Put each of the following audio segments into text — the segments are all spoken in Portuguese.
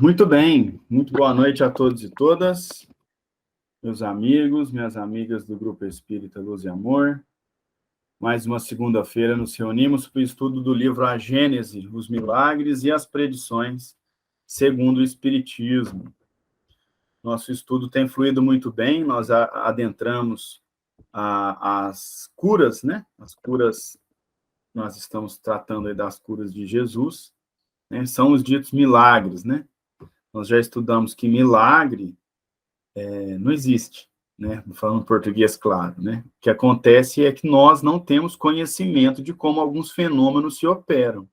Muito bem, muito boa noite a todos e todas, meus amigos, minhas amigas do Grupo Espírita Luz e Amor. Mais uma segunda-feira nos reunimos para o estudo do livro A Gênese, os Milagres e as Predições, segundo o Espiritismo. Nosso estudo tem fluído muito bem, nós adentramos as curas, né? As curas, nós estamos tratando aí das curas de Jesus, né? São os ditos milagres, né? Nós já estudamos que milagre não existe, né? Falando português claro, né? O que acontece é que nós não temos conhecimento de como alguns fenômenos se operam,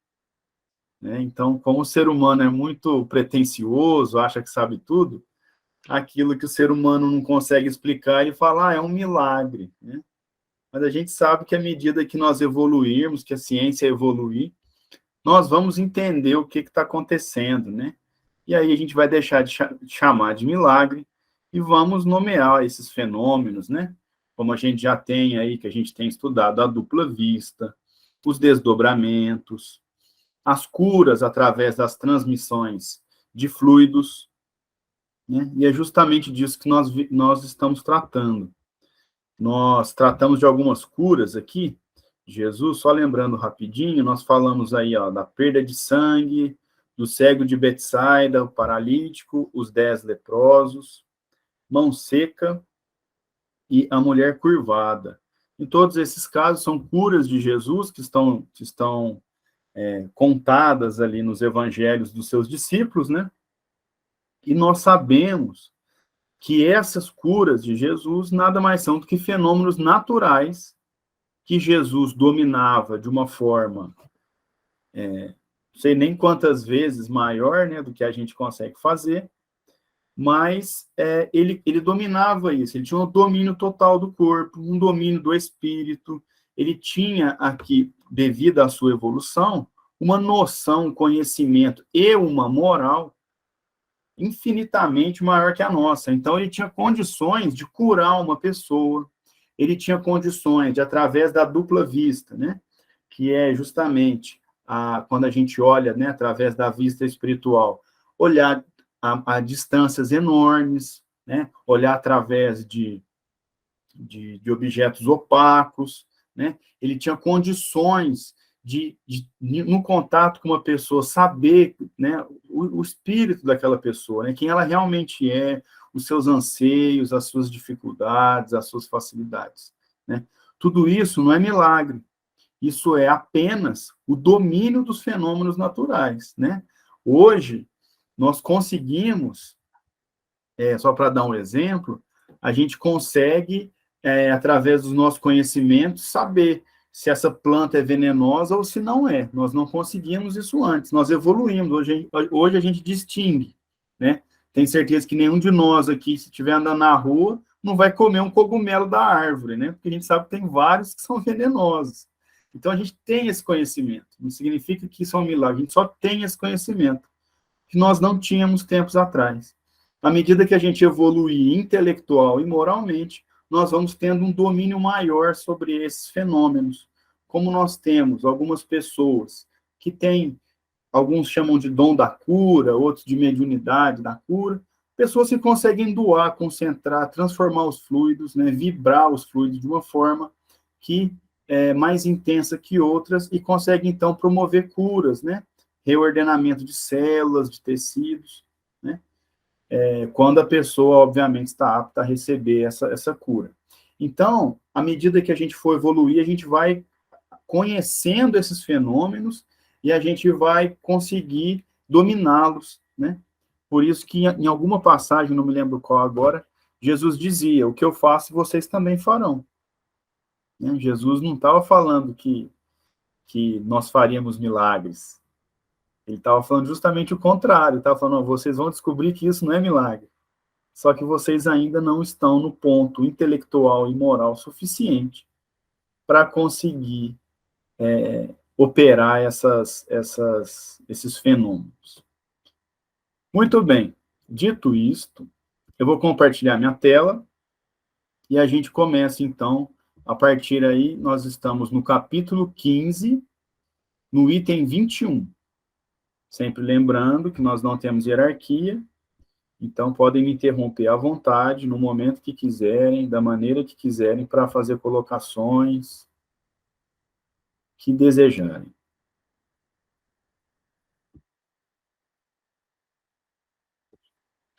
né? Então, como o ser humano é muito pretensioso, acha que sabe tudo, aquilo que o ser humano não consegue explicar, ele fala, é um milagre, né? Mas a gente sabe que à medida que nós evoluirmos, que a ciência evoluir, nós vamos entender o que está acontecendo, né? E aí a gente vai deixar de chamar de milagre e vamos nomear esses fenômenos, né? Como a gente já tem aí, que a gente tem estudado a dupla vista, os desdobramentos, as curas através das transmissões de fluidos, né? E é justamente disso que nós estamos tratando. Nós tratamos de algumas curas aqui, Jesus, só lembrando rapidinho, nós falamos aí, ó, da perda de sangue, do cego de Betsaida, o paralítico, os 10 leprosos, mão seca e a mulher curvada. Em todos esses casos, são curas de Jesus que estão contadas ali nos evangelhos dos seus discípulos, né? E nós sabemos que essas curas de Jesus nada mais são do que fenômenos naturais que Jesus dominava de uma forma, não sei nem quantas vezes maior, né, do que a gente consegue fazer, mas ele dominava isso, ele tinha um domínio total do corpo, um domínio do espírito, ele tinha aqui, devido à sua evolução, uma noção, um conhecimento e uma moral infinitamente maior que a nossa. Então, ele tinha condições de curar uma pessoa, ele tinha condições de, através da dupla vista, né, que é justamente quando a gente olha, né, através da vista espiritual, olhar a distâncias enormes, né, olhar através de objetos opacos, né, ele tinha condições no contato com uma pessoa, saber, né, o espírito daquela pessoa, né, quem ela realmente é, os seus anseios, as suas dificuldades, as suas facilidades, né. Tudo isso não é milagre, isso é apenas o domínio dos fenômenos naturais, né. Hoje, nós conseguimos, só para dar um exemplo, a gente consegue, através dos nossos conhecimentos, saber se essa planta é venenosa ou se não é. Nós não conseguimos isso antes, nós evoluímos, hoje a gente distingue, né? Tenho certeza que nenhum de nós aqui, se estiver andando na rua, não vai comer um cogumelo da árvore, né? Porque a gente sabe que tem vários que são venenosos. Então, a gente tem esse conhecimento, não significa que isso é um milagre, a gente só tem esse conhecimento, que nós não tínhamos tempos atrás. À medida que a gente evoluir intelectual e moralmente, nós vamos tendo um domínio maior sobre esses fenômenos. Como nós temos algumas pessoas que têm, alguns chamam de dom da cura, outros de mediunidade da cura, pessoas que conseguem doar, concentrar, transformar os fluidos, né, vibrar os fluidos de uma forma que é mais intensa que outras e conseguem, então, promover curas, né, reordenamento de células, de tecidos, né, quando a pessoa, obviamente, está apta a receber essa cura. Então, à medida que a gente for evoluir, a gente vai conhecendo esses fenômenos e a gente vai conseguir dominá-los, né? Por isso que em alguma passagem, não me lembro qual agora, Jesus dizia, o que eu faço, vocês também farão. Né? Jesus não estava falando que nós faríamos milagres. Ele estava falando justamente o contrário. Ele estava falando, vocês vão descobrir que isso não é milagre. Só que vocês ainda não estão no ponto intelectual e moral suficiente para conseguir operar esses fenômenos. Muito bem. Dito isto, eu vou compartilhar minha tela e a gente começa, então, a partir aí, nós estamos no capítulo 15, no item 21. Sempre lembrando que nós não temos hierarquia, então podem me interromper à vontade, no momento que quiserem, da maneira que quiserem, para fazer colocações que desejarem.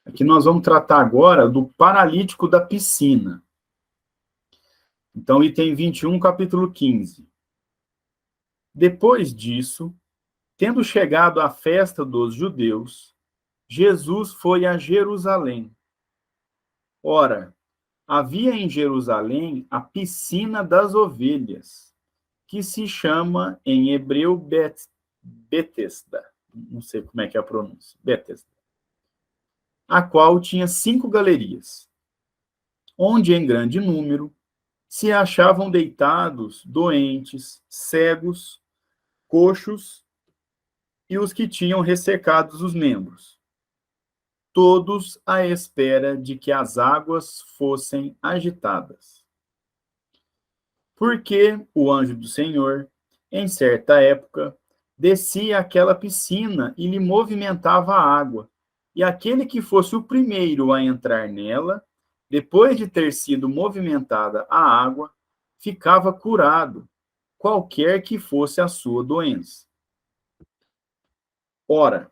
Aqui nós vamos tratar agora do paralítico da piscina. Então, item 21, capítulo 15. Depois disso, tendo chegado à festa dos judeus, Jesus foi a Jerusalém. Ora, havia em Jerusalém a piscina das ovelhas, que se chama em hebreu Betesda. Não sei como é que é a pronúncia. Betesda. A qual tinha 5 galerias, onde em grande número se achavam deitados doentes, cegos, coxos e os que tinham ressecados os membros, todos à espera de que as águas fossem agitadas. Porque o anjo do Senhor, em certa época, descia àquela piscina e lhe movimentava a água, e aquele que fosse o primeiro a entrar nela, depois de ter sido movimentada a água, ficava curado, qualquer que fosse a sua doença. Ora,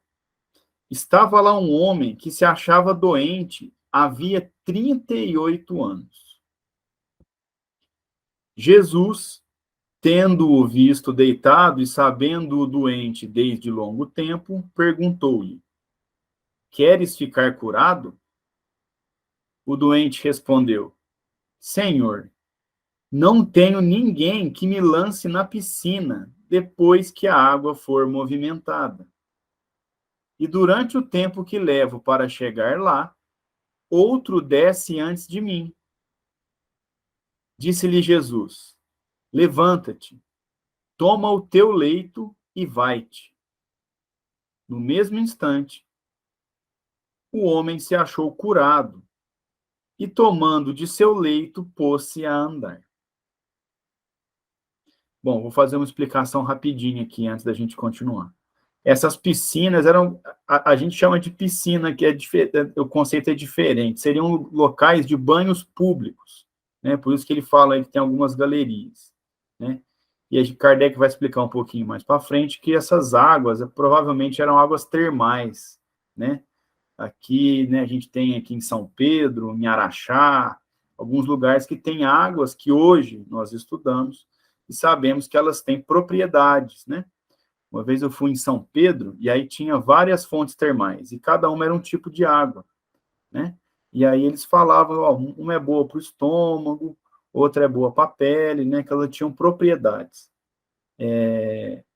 estava lá um homem que se achava doente havia 38 anos. Jesus, tendo-o visto deitado e sabendo-o doente desde longo tempo, perguntou-lhe: Queres ficar curado? O doente respondeu: Senhor, não tenho ninguém que me lance na piscina depois que a água for movimentada. E durante o tempo que levo para chegar lá, outro desce antes de mim. Disse-lhe Jesus: Levanta-te, toma o teu leito e vai-te. No mesmo instante, o homem se achou curado e, tomando de seu leito, pôs-se a andar. Bom, vou fazer uma explicação rapidinha aqui antes da gente continuar. Essas piscinas eram, a gente chama de piscina, que o conceito é diferente, seriam locais de banhos públicos, né? Por isso que ele fala aí que tem algumas galerias, né? E a Kardec vai explicar um pouquinho mais para frente que essas águas provavelmente eram águas termais, né? Aqui, né, a gente tem aqui em São Pedro, em Araxá, alguns lugares que têm águas que hoje nós estudamos e sabemos que elas têm propriedades, né? Uma vez eu fui em São Pedro e aí tinha várias fontes termais e cada uma era um tipo de água, né? E aí eles falavam, ó, uma é boa para o estômago, outra é boa para a pele, né? Que elas tinham propriedades.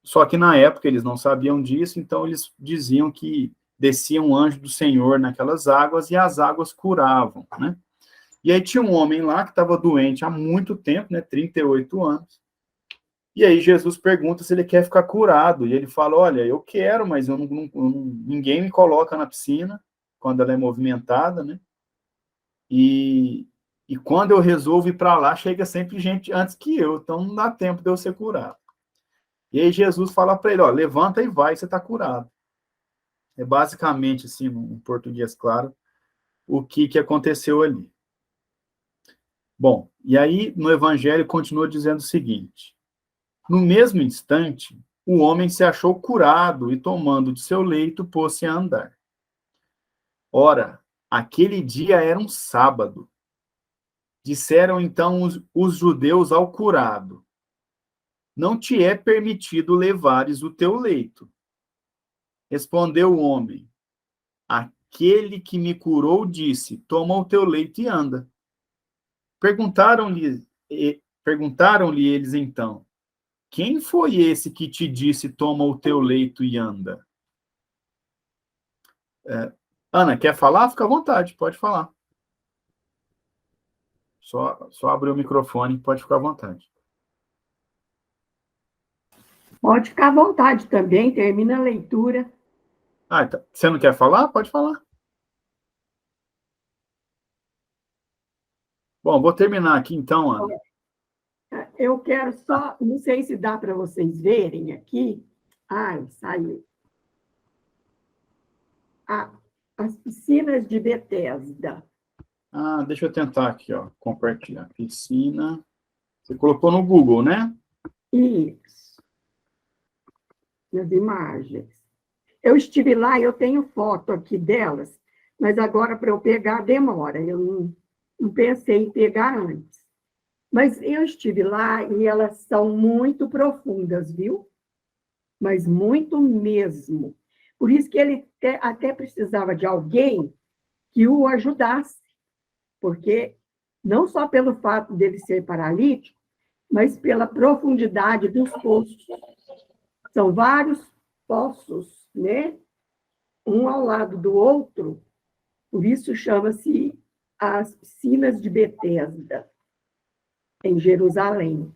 Só que na época eles não sabiam disso, então eles diziam que descia um anjo do Senhor naquelas águas e as águas curavam, né? E aí tinha um homem lá que estava doente há muito tempo, né? 38 anos. E aí Jesus pergunta se ele quer ficar curado. E ele fala, olha, eu quero, mas ninguém me coloca na piscina quando ela é movimentada, né? E quando eu resolvo ir para lá, chega sempre gente antes que eu, então não dá tempo de eu ser curado. E aí Jesus fala para ele, ó, levanta e vai, você está curado. É basicamente, assim, em português claro, o que aconteceu ali. Bom, e aí no Evangelho continua dizendo o seguinte: no mesmo instante, o homem se achou curado e, tomando de seu leito, pôs-se a andar. Ora, aquele dia era um sábado. Disseram então os judeus ao curado: Não te é permitido levares o teu leito. Respondeu o homem: Aquele que me curou disse: Toma o teu leito e anda. Perguntaram-lhe eles então: Quem foi esse que te disse: Toma o teu leito e anda? Ana, quer falar? Fica à vontade, pode falar. Só abrir o microfone, pode ficar à vontade. Pode ficar à vontade também, termina a leitura. Então, você não quer falar? Pode falar. Bom, vou terminar aqui então, Ana. Eu quero só, não sei se dá para vocês verem aqui. Ai, saiu. as piscinas de Betesda. Ah, deixa eu tentar aqui, ó, compartilhar. Piscina. Você colocou no Google, né? Isso, nas imagens. Eu estive lá, eu tenho foto aqui delas, mas agora para eu pegar demora. Eu não pensei em pegar antes. Mas eu estive lá e elas são muito profundas, viu? Mas muito mesmo. Por isso que ele até precisava de alguém que o ajudasse, porque não só pelo fato dele ser paralítico, mas pela profundidade dos poços. São vários poços, né? Um ao lado do outro, por isso chama-se as piscinas de Betesda, em Jerusalém.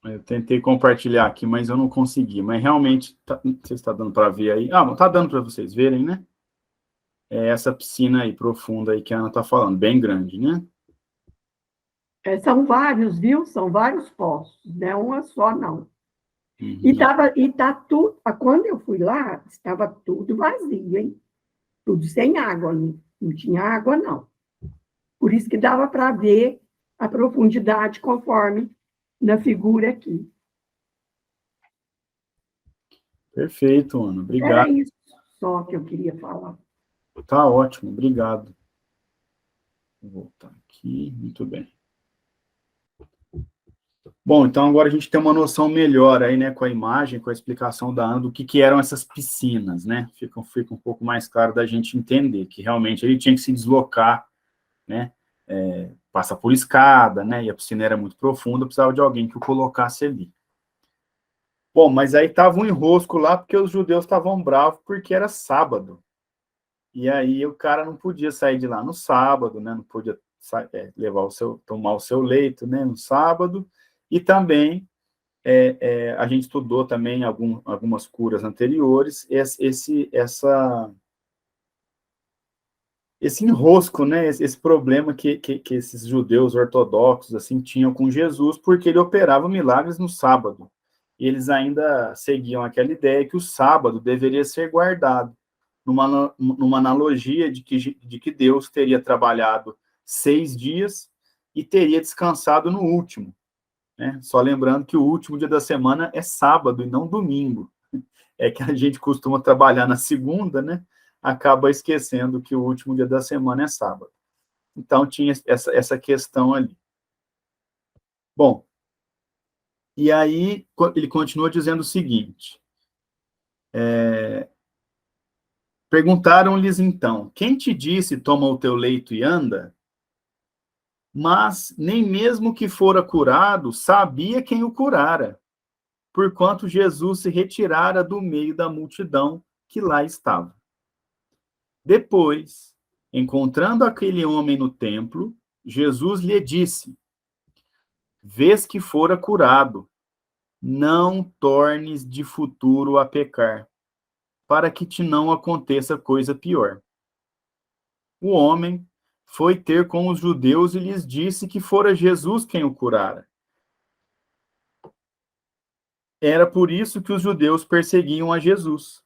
Eu tentei compartilhar aqui, mas eu não consegui. Mas realmente, não sei se está dando para ver aí. Ah, não está dando para vocês verem, né? É essa piscina aí profunda aí que a Ana está falando, bem grande, né? São vários, viu? São vários poços, não é uma só, não. Uhum. Tá tudo. Quando eu fui lá, estava tudo vazio, hein? Tudo sem água, não tinha água, não. Por isso que dava para ver a profundidade conforme na figura aqui. Perfeito, Ana. Era Obrigado. isso só que eu queria falar. Tá ótimo, obrigado. Vou voltar aqui, muito bem. Bom, então agora a gente tem uma noção melhor aí, né, com a imagem, com a explicação da Ana, do que eram essas piscinas, né? Fica um pouco mais claro da gente entender que realmente ele tinha que se deslocar, né? Passa por escada, né? E a piscina era muito profunda, precisava de alguém que o colocasse ali. Bom, mas aí estava um enrosco lá, porque os judeus estavam bravos porque era sábado. E aí o cara não podia sair de lá no sábado, né? Não podia tomar o seu leito, né? No sábado. E também a gente estudou também algumas curas anteriores, esse enrosco, né? Esse problema que esses judeus ortodoxos assim tinham com Jesus, porque ele operava milagres no sábado. E eles ainda seguiam aquela ideia que o sábado deveria ser guardado, numa analogia de que Deus teria trabalhado 6 dias e teria descansado no último, né? Só lembrando que o último dia da semana é sábado e não domingo. É que a gente costuma trabalhar na segunda, né? Acaba esquecendo que o último dia da semana é sábado. Então, tinha essa questão ali. Bom, e aí ele continua dizendo o seguinte, perguntaram-lhes então, quem te disse, toma o teu leito e anda? Mas nem mesmo que fora curado, sabia quem o curara, porquanto Jesus se retirara do meio da multidão que lá estava. Depois, encontrando aquele homem no templo, Jesus lhe disse, vês que fora curado, não tornes de futuro a pecar, para que te não aconteça coisa pior. O homem foi ter com os judeus e lhes disse que fora Jesus quem o curara. Era por isso que os judeus perseguiam a Jesus,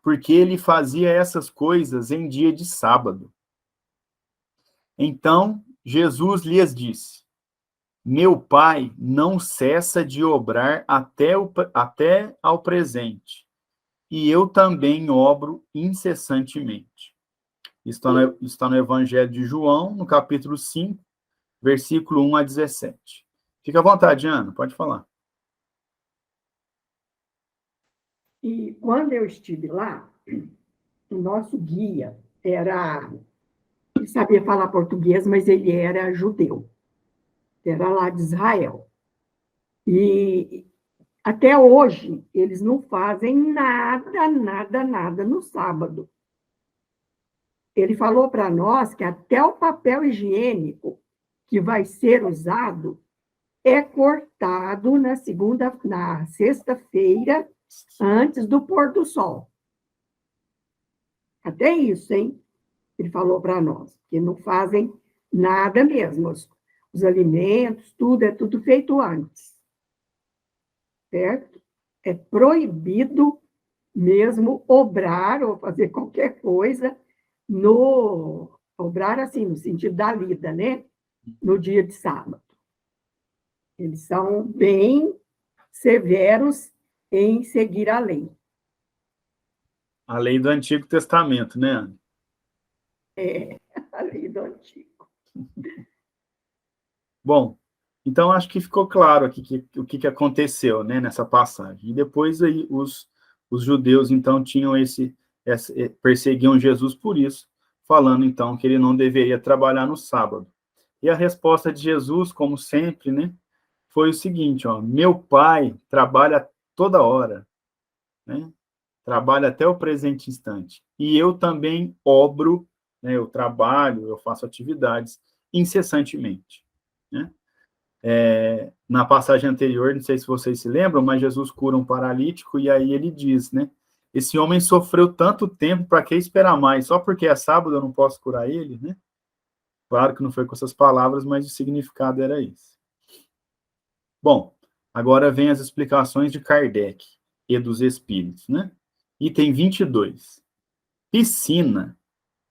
porque ele fazia essas coisas em dia de sábado. Então, Jesus lhes disse, meu Pai não cessa de obrar até ao presente, e eu também obro incessantemente. Está no Evangelho de João, no capítulo 5, versículo 1 a 17. Fica à vontade, Ana, pode falar. E quando eu estive lá, o nosso guia ele sabia falar português, mas ele era judeu, era lá de Israel. E até hoje, eles não fazem nada, nada, nada no sábado. Ele falou para nós que até o papel higiênico que vai ser usado é cortado na sexta-feira, antes do pôr do sol. Até isso, hein? Ele falou para nós, que não fazem nada mesmo. Os alimentos, tudo, é tudo feito antes. certo? É proibido mesmo obrar ou fazer qualquer coisa obrar assim, no sentido da lida, né? No dia de sábado. Eles são bem severos em seguir a lei. A lei do Antigo Testamento, né, Ana? É, a lei do antigo. Bom, então acho que ficou claro aqui o que aconteceu, né, nessa passagem. E depois aí os judeus, então, tinham perseguiam Jesus por isso, falando, então, que ele não deveria trabalhar no sábado. E a resposta de Jesus, como sempre, né, foi o seguinte, ó, meu pai trabalha toda hora, né, trabalha até o presente instante, e eu também obro, né, eu trabalho, eu faço atividades incessantemente, né. Na passagem anterior, não sei se vocês se lembram, mas Jesus cura um paralítico e aí ele diz, né, esse homem sofreu tanto tempo, para que esperar mais? Só porque é sábado eu não posso curar ele, né? Claro que não foi com essas palavras, mas o significado era esse. Bom, agora vem as explicações de Kardec e dos espíritos, né? Item 22. Piscina,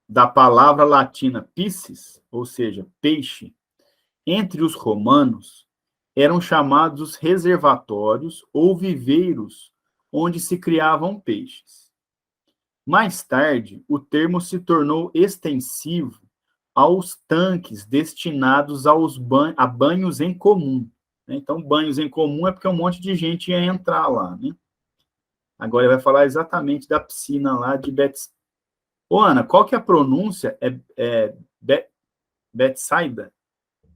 da palavra latina piscis, ou seja, peixe, entre os romanos, eram chamados os reservatórios ou viveiros onde se criavam peixes. Mais tarde, o termo se tornou extensivo aos tanques destinados a banhos em comum. Então, banhos em comum é porque um monte de gente ia entrar lá, né? Agora ele vai falar exatamente da piscina lá de Betsaida. Ô, Ana, qual que é a pronúncia? Betsaida?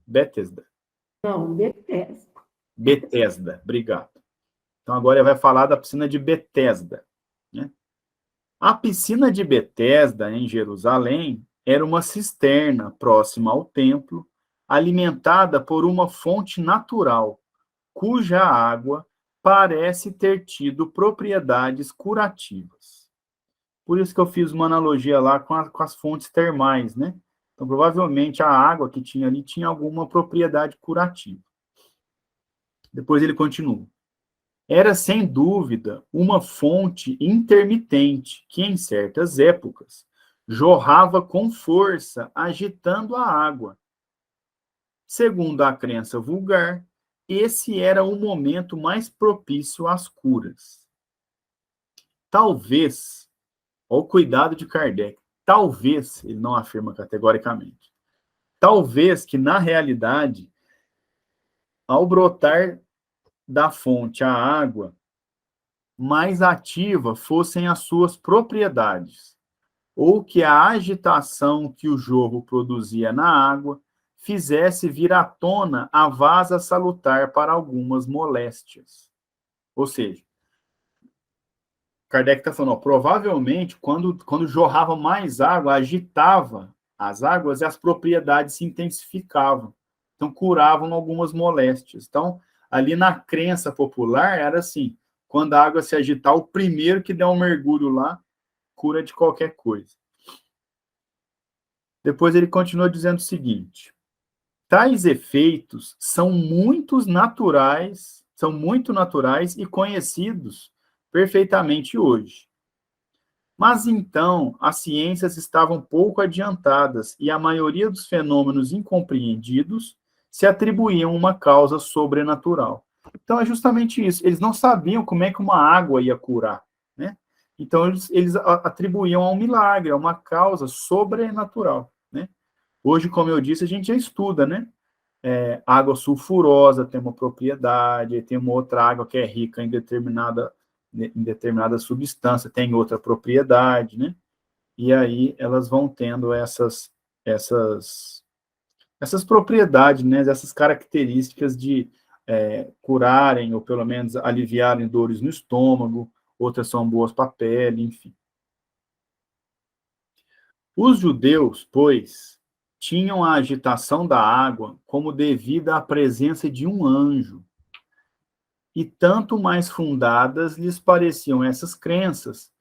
Bethesda? Não, detesto. Betesda, obrigado. Então, agora ele vai falar da piscina de Betesda, né? A piscina de Betesda, em Jerusalém, era uma cisterna próxima ao templo, alimentada por uma fonte natural, cuja água parece ter tido propriedades curativas. Por isso que eu fiz uma analogia lá com as fontes termais, né? Então, provavelmente, a água que tinha ali tinha alguma propriedade curativa. Depois ele continua. Era, sem dúvida, uma fonte intermitente que, em certas épocas, jorrava com força, agitando a água. Segundo a crença vulgar, esse era o momento mais propício às curas. Talvez, olha o cuidado de Kardec, talvez, ele não afirma categoricamente, talvez que, na realidade, ao brotar da fonte a água, mais ativa fossem as suas propriedades, ou que a agitação que o jorro produzia na água fizesse vir à tona a vasa salutar para algumas moléstias. Ou seja, Kardec está falando, ó, provavelmente, quando jorrava mais água, agitava as águas e as propriedades se intensificavam. Então, curavam algumas moléstias. Então, ali na crença popular, era assim, quando a água se agitar, o primeiro que der um mergulho lá, cura de qualquer coisa. Depois ele continua dizendo o seguinte, tais efeitos são muito naturais e conhecidos perfeitamente hoje. Mas então, as ciências estavam pouco adiantadas e a maioria dos fenômenos incompreendidos se atribuíam uma causa sobrenatural. Então, é justamente isso. Eles não sabiam como é que uma água ia curar, né? Então, eles atribuíam a um milagre, a uma causa sobrenatural, né? Hoje, como eu disse, a gente já estuda, né? Água sulfurosa tem uma propriedade, tem uma outra água que é rica em determinada substância, tem outra propriedade, né? E aí elas vão tendo essas propriedades, né? Essas características de curarem, ou pelo menos aliviarem dores no estômago, outras são boas para a pele, enfim. Os judeus, pois, tinham a agitação da água como devida à presença de um anjo, e tanto mais fundadas lhes pareciam essas crenças,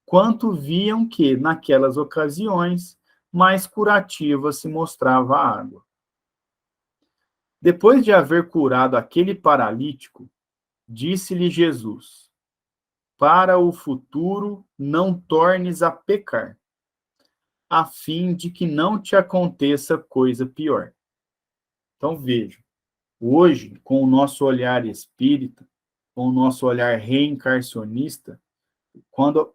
quanto viam que, naquelas ocasiões, mais curativa se mostrava a água. Depois de haver curado aquele paralítico, Disse-lhe Jesus: para o futuro não tornes a pecar, a fim de que não te aconteça coisa pior. Então, veja, hoje, com o nosso olhar espírita, com o nosso olhar reencarnacionista, o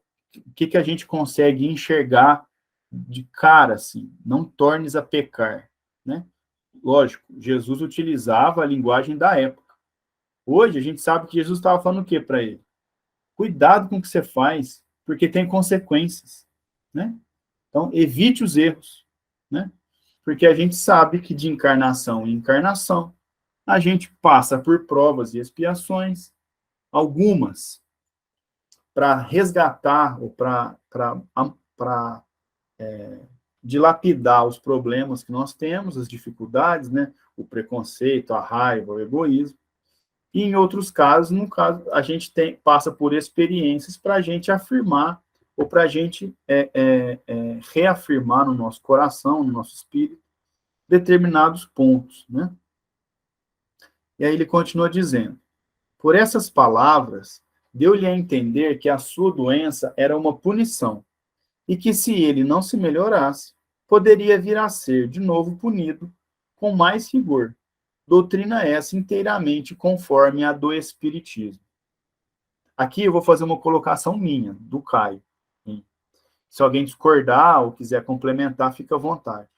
que a gente consegue enxergar de cara, assim, não tornes a pecar, né? Lógico, Jesus utilizava a linguagem da época. Hoje, a gente sabe que Jesus estava falando o quê para ele? Cuidado com o que você faz, porque tem consequências, né? Então, evite os erros, né? Porque a gente sabe que de encarnação em encarnação, a gente passa por provas e expiações, algumas para resgatar ou para dilapidar os problemas que nós temos, as dificuldades, né? O preconceito, a raiva, o egoísmo. E em outros casos, no caso, a gente passa por experiências para a gente afirmar ou para a gente reafirmar no nosso coração, no nosso espírito, determinados pontos, né? E aí ele continua dizendo: por essas palavras, deu-lhe a entender que a sua doença era uma punição, e que se ele não se melhorasse, poderia vir a ser de novo punido com mais rigor. Doutrina essa inteiramente conforme a do Espiritismo. Aqui eu vou fazer uma colocação minha, do Caio. Se alguém discordar ou quiser complementar, fica à vontade.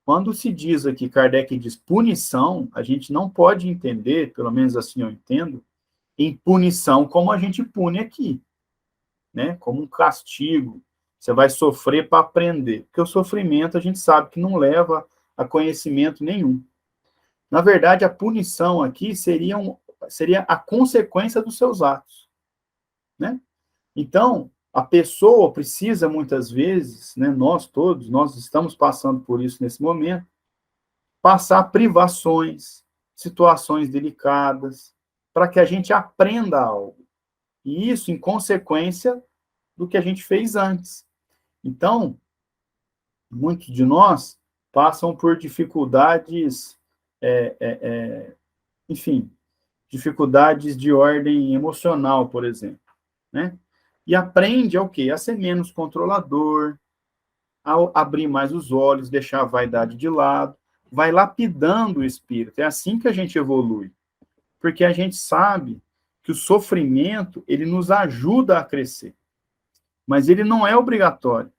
Quando se diz aqui, Kardec diz punição, a gente não pode entender, pelo menos assim eu entendo, em punição como a gente pune aqui, né? Como um castigo. Você vai sofrer para aprender. Porque o sofrimento a gente sabe que não leva a conhecimento nenhum. Na verdade, a punição aqui seria a consequência dos seus atos, né? Então, a pessoa precisa, muitas vezes, né, nós todos, nós estamos passando por isso nesse momento, passar privações, situações delicadas, para que a gente aprenda algo. E isso em consequência do que a gente fez antes. Então, muitos de nós passam por dificuldades, enfim, dificuldades de ordem emocional, por exemplo, né? E aprende ao quê? A ser menos controlador, a abrir mais os olhos, deixar a vaidade de lado, vai lapidando o espírito. É assim que a gente evolui. Porque a gente sabe que o sofrimento, ele nos ajuda a crescer. Mas ele não é obrigatório.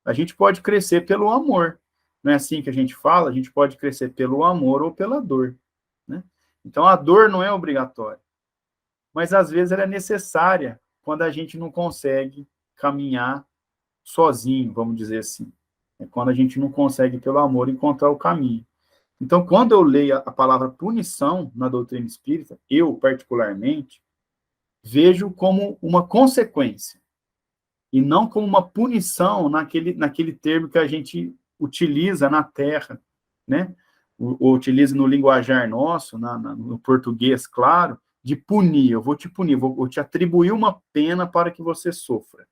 A gente pode crescer pelo amor. Não é assim que a gente fala? A gente pode crescer pelo amor ou pela dor, né? Então, a dor não é obrigatória. Mas, às vezes, ela é necessária quando a gente não consegue caminhar sozinho, vamos dizer assim. É quando a gente não consegue, pelo amor, encontrar o caminho. Então, quando eu leio a palavra punição na doutrina espírita, eu, particularmente, vejo como uma consequência, e não como uma punição naquele termo que a gente utiliza na Terra, né? Ou utiliza no linguajar nosso, no português, claro, de punir. Eu vou te punir, vou te atribuir uma pena para que você sofra,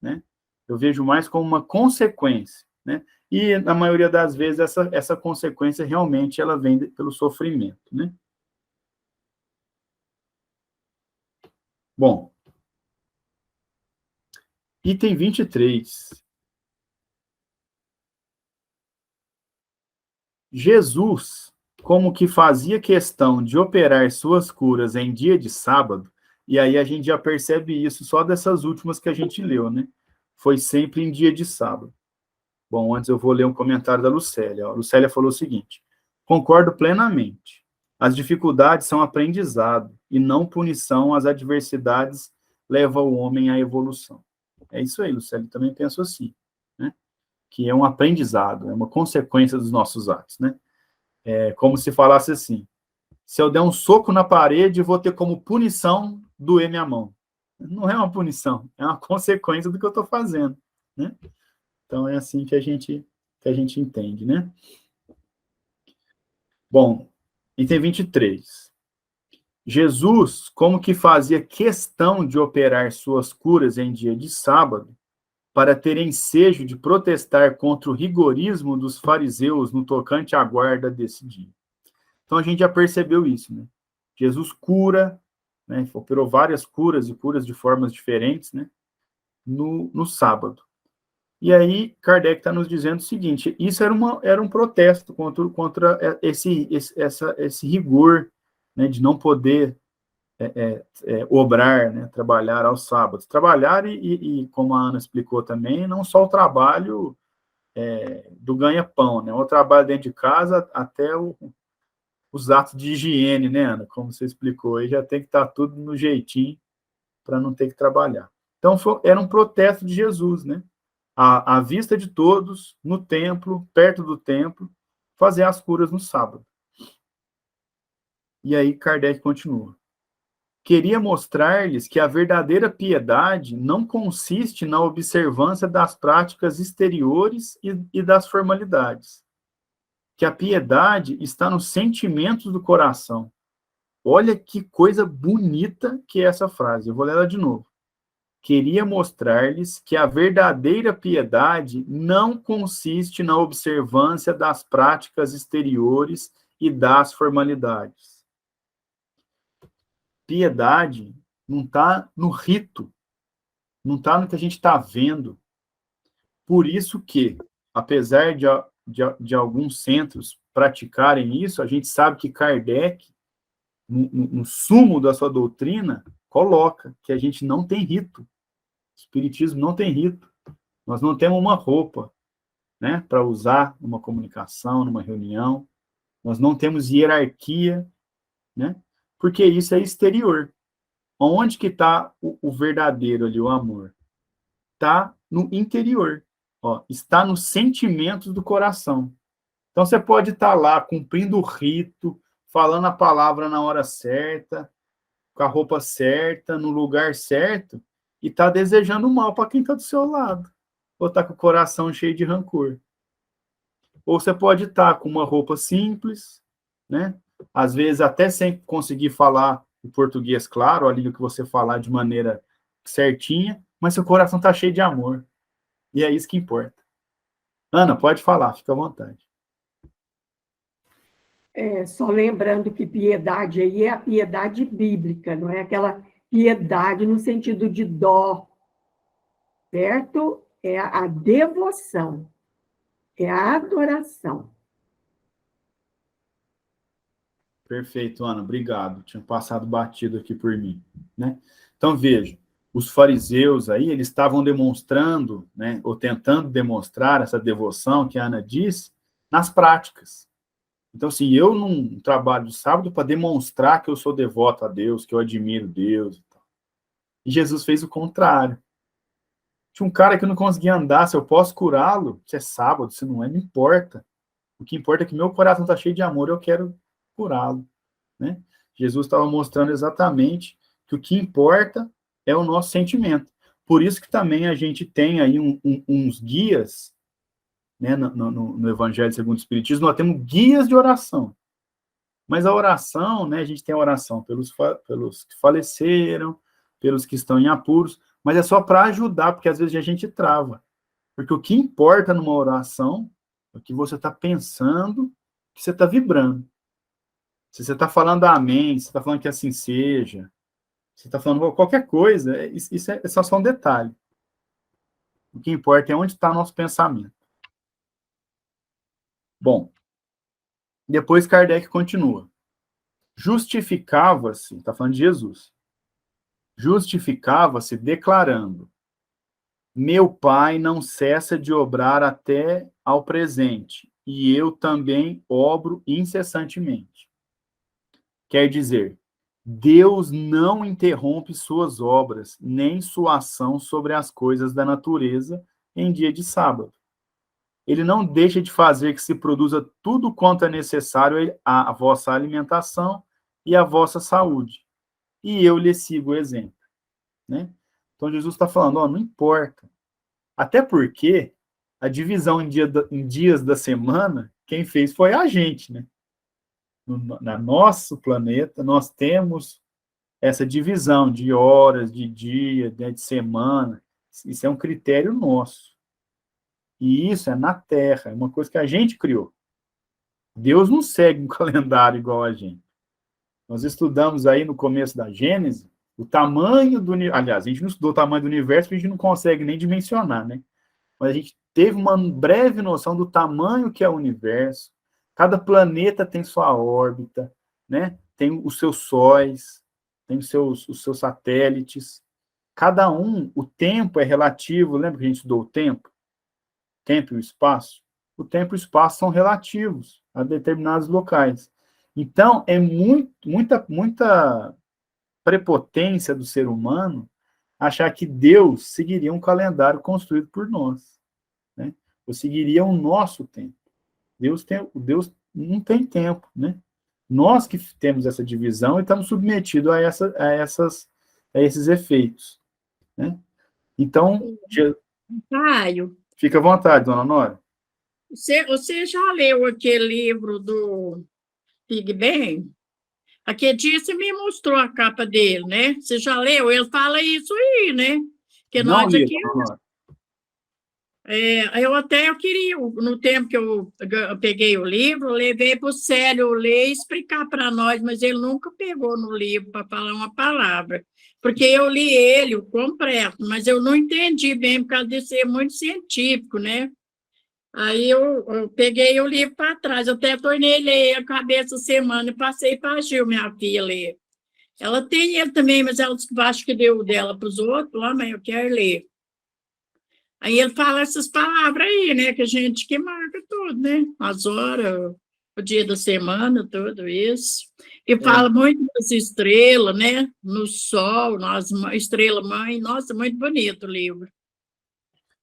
né? Eu vejo mais como uma consequência, né? E, na maioria das vezes, essa consequência realmente ela vem pelo sofrimento, né? Bom, item 23. Jesus, como que fazia questão de operar suas curas em dia de sábado, e aí a gente já percebe isso só dessas últimas que a gente leu, né? Foi sempre em dia de sábado. Bom, antes eu vou ler um comentário da Lucélia. A Lucélia falou o seguinte: concordo plenamente. As dificuldades são aprendizado e não punição. As adversidades levam o homem à evolução. É isso aí, Lucélia, também penso assim, né? Que é um aprendizado, é uma consequência dos nossos atos, né? É como se falasse assim: se eu der um soco na parede, eu vou ter como punição doer minha mão. Não é uma punição, é uma consequência do que eu estou fazendo, né? Então, é assim que a gente entende, né? Bom, item 23. Jesus, como que fazia questão de operar suas curas em dia de sábado, para ter ensejo de protestar contra o rigorismo dos fariseus no tocante à guarda desse dia. Então, a gente já percebeu isso, né? Jesus cura né? Operou várias curas e curas de formas diferentes, né? No sábado. E aí, Kardec está nos dizendo o seguinte: isso era um protesto contra esse rigor, né, de não poder obrar, né, trabalhar aos sábados. Trabalhar e, como a Ana explicou também, não só o trabalho do ganha-pão, né, o trabalho dentro de casa, até os atos de higiene, né, Ana? Como você explicou, aí já tem que estar tudo no jeitinho para não ter que trabalhar. Então, era um protesto de Jesus, né? À vista de todos, no templo, perto do templo, fazer as curas no sábado. E aí Kardec continua. Queria mostrar-lhes que a verdadeira piedade não consiste na observância das práticas exteriores e das formalidades. Que a piedade está nos sentimentos do coração. Olha que coisa bonita que é essa frase. Eu vou ler ela de novo. Queria mostrar-lhes que a verdadeira piedade não consiste na observância das práticas exteriores e das formalidades. Piedade não está no rito, não está no que a gente está vendo. Por isso que, apesar de alguns centros praticarem isso, a gente sabe que Kardec, no sumo da sua doutrina, coloca que a gente não tem rito. O Espiritismo não tem rito. Nós não temos uma roupa, né, para usar numa comunicação, numa reunião. Nós não temos hierarquia, né, porque isso é exterior. Onde que está o verdadeiro ali, o amor? Está no interior. Ó, está nos sentimentos do coração. Então, você pode estar lá cumprindo o rito, falando a palavra na hora certa, com a roupa certa, no lugar certo, e está desejando mal para quem está do seu lado. Ou está com o coração cheio de rancor. Ou você pode estar com uma roupa simples, né? Às vezes até sem conseguir falar o português claro, ali o que você falar de maneira certinha, mas seu coração está cheio de amor. E é isso que importa. Ana, pode falar, fica à vontade. Só lembrando que piedade aí é a piedade bíblica, não é aquela piedade no sentido de dó, certo? É a devoção, é a adoração. Perfeito, Ana, obrigado. Tinha passado batido aqui por mim, né? Então, veja, os fariseus aí, eles estavam demonstrando, né, ou tentando demonstrar essa devoção que a Ana disse, nas práticas. Então, assim, eu não trabalho de sábado para demonstrar que eu sou devoto a Deus, que eu admiro Deus. E Jesus fez o contrário. Tinha um cara que não conseguia andar, se eu posso curá-lo, se é sábado, se não é, não importa. O que importa é que meu coração está cheio de amor, eu quero curá-lo, né? Jesus estava mostrando exatamente que o que importa é o nosso sentimento. Por isso que também a gente tem aí uns guias, né, no Evangelho segundo o Espiritismo, nós temos guias de oração. Mas a oração, né, a gente tem a oração pelos que faleceram, pelos que estão em apuros, mas é só para ajudar, porque às vezes a gente trava. Porque o que importa numa oração é o que você está pensando, que você está vibrando. Se você está falando amém, se você está falando que assim seja, se você está falando qualquer coisa, isso é só um detalhe. O que importa é onde está nosso pensamento. Bom, depois Kardec continua. Justificava-se, está falando de Jesus, justificava-se declarando: meu Pai não cessa de obrar até ao presente, e eu também obro incessantemente. Quer dizer, Deus não interrompe suas obras, nem sua ação sobre as coisas da natureza em dia de sábado. Ele não deixa de fazer que se produza tudo quanto é necessário à vossa alimentação e à vossa saúde. E eu lhe sigo o exemplo, né? Então, Jesus está falando, ó, não importa. Até porque a divisão em dias da semana, quem fez foi a gente, né? No nosso planeta, nós temos essa divisão de horas, de dia, né, de semana. Isso é um critério nosso. E isso é na Terra, é uma coisa que a gente criou. Deus não segue um calendário igual a gente. Nós estudamos aí no começo da Gênesis o tamanho do universo. Aliás, a gente não estudou o tamanho do universo, porque a gente não consegue nem dimensionar, né? Mas a gente teve uma breve noção do tamanho que é o universo. Cada planeta tem sua órbita, né? Tem os seus sóis, tem os seus satélites. Cada um, o tempo é relativo. Lembra que a gente estudou o tempo? Tempo e o espaço? O tempo e o espaço são relativos a determinados locais. Então, é muita prepotência do ser humano achar que Deus seguiria um calendário construído por nós, né? Ou seguiria o nosso tempo. Deus não tem tempo, né? Nós que temos essa divisão e estamos submetidos a esses efeitos, né? Então, Caio, fica à vontade, dona Nora. você já leu aquele livro do Big Bang? Aquele dia você me mostrou a capa dele, né? Você já leu? Ele fala isso aí, né? Que Não nós li, aqui, dona Nora. eu queria, no tempo que eu peguei o livro, levei para o Célio ler e explicar para nós, mas ele nunca pegou no livro para falar uma palavra, porque eu li ele, o completo, mas eu não entendi bem, por causa de ser muito científico, né? Aí eu peguei o livro para trás, eu até tornei ler a cabeça semana e passei para a Gil, minha filha, ler. Ela tem ele também, mas ela acho que deu dela para os outros, lá, mas eu quero ler. Aí ele fala essas palavras aí, né, que a gente que marca tudo, né? As horas, o dia da semana, tudo isso. E fala muito das estrelas, né? No sol, nas estrela mãe. Nossa, muito bonito o livro.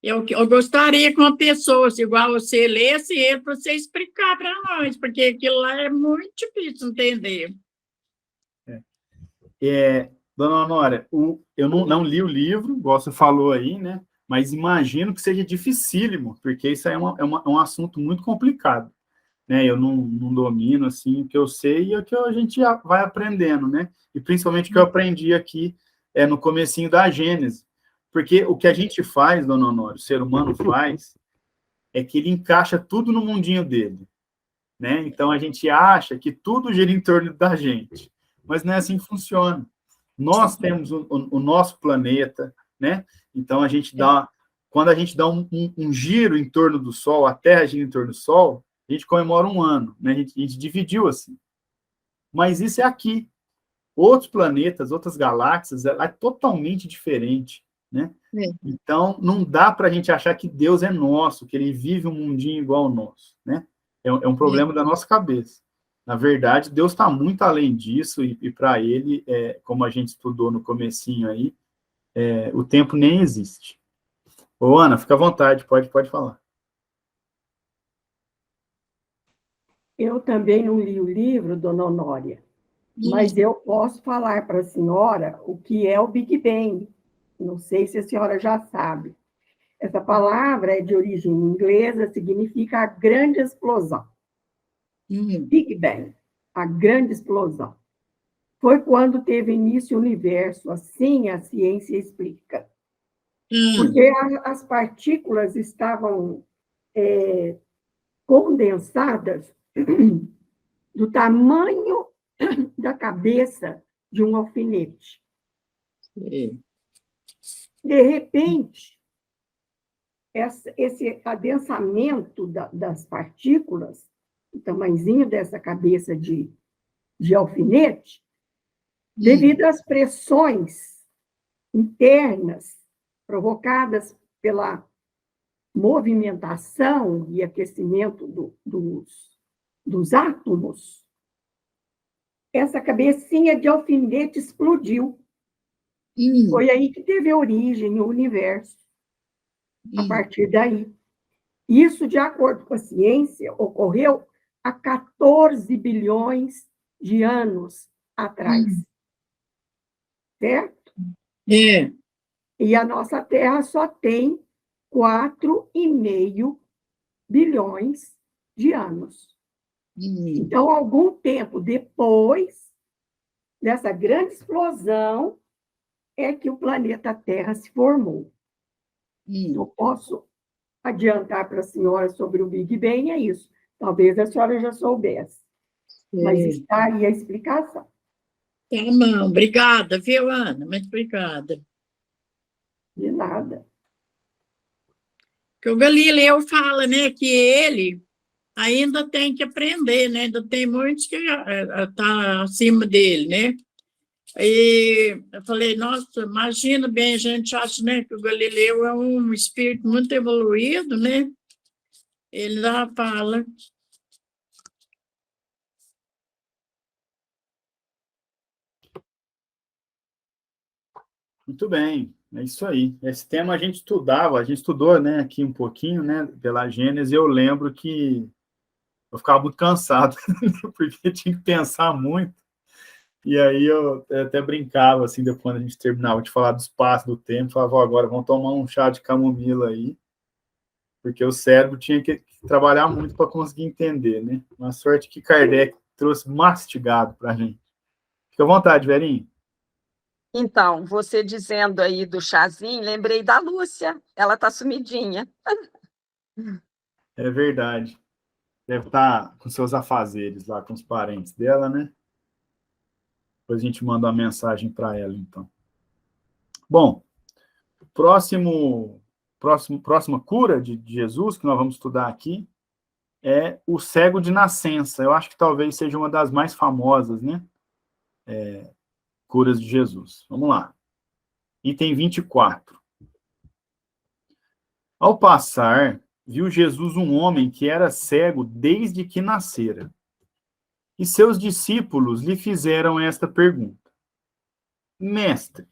Eu gostaria que uma pessoa igual você lesse ele para você explicar para nós, porque aquilo lá é muito difícil entender. Dona Honória, eu não li o livro, igual você falou aí, né? Mas imagino que seja dificílimo, porque isso aí é um assunto muito complicado, né? Eu não domino, assim, o que eu sei e o que a gente vai aprendendo, né? E principalmente o que eu aprendi aqui no comecinho da Gênesis. Porque o que a gente faz, dona Honória, o ser humano faz, é que ele encaixa tudo no mundinho dele, né? Então, a gente acha que tudo gira em torno da gente, mas não é assim que funciona. Nós temos o nosso planeta, né? Então, quando a gente dá um giro em torno do Sol, a Terra gira em torno do Sol, a gente comemora um ano, né? A gente dividiu assim. Mas isso é aqui. Outros planetas, outras galáxias, é totalmente diferente, né? Então, não dá para a gente achar que Deus é nosso, que ele vive um mundinho igual ao nosso, né? É um problema da nossa cabeça. Na verdade, Deus está muito além disso, e para ele, como a gente estudou no comecinho aí, o tempo nem existe. Ô, Ana, fica à vontade, pode falar. Eu também não li o livro, dona Honória, mas eu posso falar para a senhora o que é o Big Bang. Não sei se a senhora já sabe. Essa palavra é de origem inglesa, significa a grande explosão. Big Bang, a grande explosão. Foi quando teve início o universo, assim a ciência explica. Porque as partículas estavam condensadas do tamanho da cabeça de um alfinete. De repente, esse adensamento das partículas, o tamanhozinho dessa cabeça de alfinete, devido às pressões internas provocadas pela movimentação e aquecimento dos átomos, essa cabecinha de alfinete explodiu. Foi aí que teve origem o universo, a partir daí. Isso, de acordo com a ciência, ocorreu há 14 bilhões de anos atrás. Certo? E a nossa Terra só tem 4,5 bilhões de anos. Então, algum tempo depois dessa grande explosão, é que o planeta Terra se formou. Eu posso adiantar para a senhora sobre o Big Bang, é isso. Talvez a senhora já soubesse. Mas está aí a explicação. Tá, mão. Obrigada, viu, Ana? Muito obrigada. De nada. Porque o Galileu fala, né, que ele ainda tem que aprender, né? Ainda tem muitos que tá acima dele, né? E eu falei, nossa, imagina bem, a gente acha, né, que o Galileu é um espírito muito evoluído, né? Ele já fala. Muito bem, é isso aí. Esse tema a gente estudou, né, aqui um pouquinho, né, pela Gênesis, e eu lembro que eu ficava muito cansado, porque tinha que pensar muito, e aí eu até brincava, assim, depois quando a gente terminava de falar do espaço, do tempo, falava, "Ó, agora vamos tomar um chá de camomila aí, porque o cérebro tinha que trabalhar muito para conseguir entender, né? Uma sorte que Kardec trouxe mastigado para a gente. Fica à vontade, Verinha. Então, você dizendo aí do chazinho, lembrei da Lúcia, ela está sumidinha. É verdade. Deve estar com seus afazeres lá, com os parentes dela, né? Depois a gente manda uma mensagem para ela, então. Bom, próxima cura de Jesus que nós vamos estudar aqui é o cego de nascença. Eu acho que talvez seja uma das mais famosas, né? Curas de Jesus. Vamos lá. Item 24. Ao passar, viu Jesus um homem que era cego desde que nascera. E seus discípulos lhe fizeram esta pergunta: Mestre,